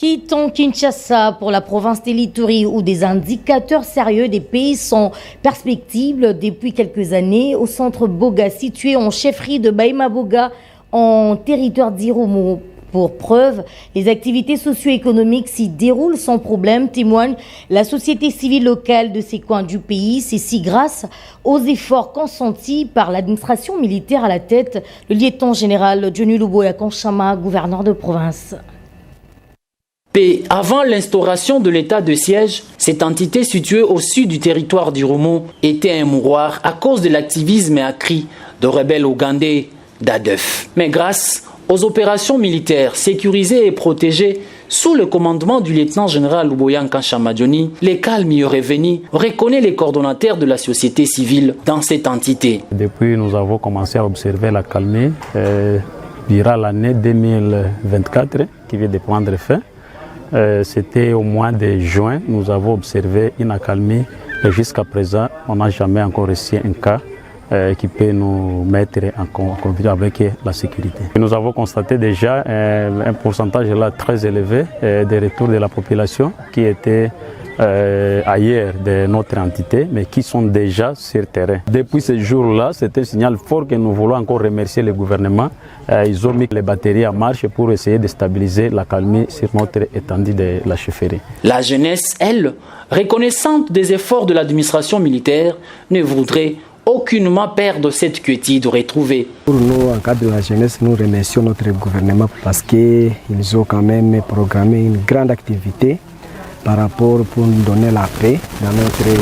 Quittons Kinshasa pour la province de l'Ituri où des indicateurs sérieux des pays sont perspectibles depuis quelques années au centre Boga situé en chefferie de Bahema Boga en territoire d'Irumu. Pour preuve, les activités socio-économiques s'y déroulent sans problème, témoigne la société civile locale de ces coins du pays. Ceci grâce aux efforts consentis par l'administration militaire à la tête, le lieutenant-général Johnny Luboya Kanchama, gouverneur de province. Avant l'instauration de l'état de siège, cette entité située au sud du territoire d'Irumu était un mouroir à cause de l'activisme accru de rebelles ougandais d'ADEF. Mais grâce aux opérations militaires sécurisées et protégées sous le commandement du lieutenant-général Luboya Kanchama Johnny, le calme y est revenu, reconnaît les coordonnateurs de la société civile dans cette entité. Depuis, nous avons commencé à observer la calmie durant l'année 2024 qui vient de prendre fin. C'était au mois de juin, nous avons observé une accalmie et jusqu'à présent, on n'a jamais encore reçu un cas qui peut nous mettre en conflit avec la sécurité. Nous avons constaté déjà un pourcentage là très élevé de retours de la population qui était ailleurs de notre entité, mais qui sont déjà sur terrain. Depuis ce jour-là, c'est un signal fort que nous voulons encore remercier le gouvernement. Ils ont mis les batteries en marche pour essayer de stabiliser la calmie sur notre étendue de la chefferie. La jeunesse, elle, reconnaissante des efforts de l'administration militaire, ne voudrait aucunement perdre cette quiétude retrouvée. Pour nous, en cas de la jeunesse, nous remercions notre gouvernement parce qu'ils ont quand même programmé une grande activité par rapport pour nous donner la paix dans notre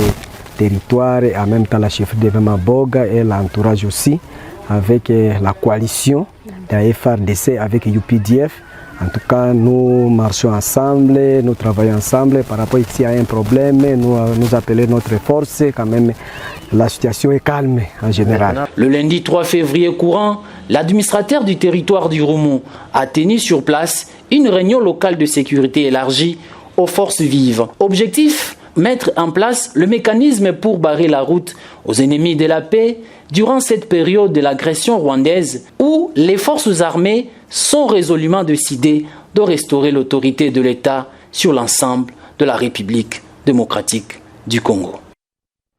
territoire et en même temps la chefferie de Bahema Boga et l'entourage aussi avec la coalition de la FARDC avec UPDF. En tout cas, nous marchons ensemble, nous travaillons ensemble. Par rapport ici à un problème, nous appelons notre force. Quand même, la situation est calme en général. Le lundi 3 février courant, l'administrateur du territoire d'Irumu a tenu sur place une réunion locale de sécurité élargie aux forces vives. Objectif, mettre en place le mécanisme pour barrer la route aux ennemis de la paix durant cette période de l'agression rwandaise où les forces armées sont résolument décidées de restaurer l'autorité de l'État sur l'ensemble de la République démocratique du Congo.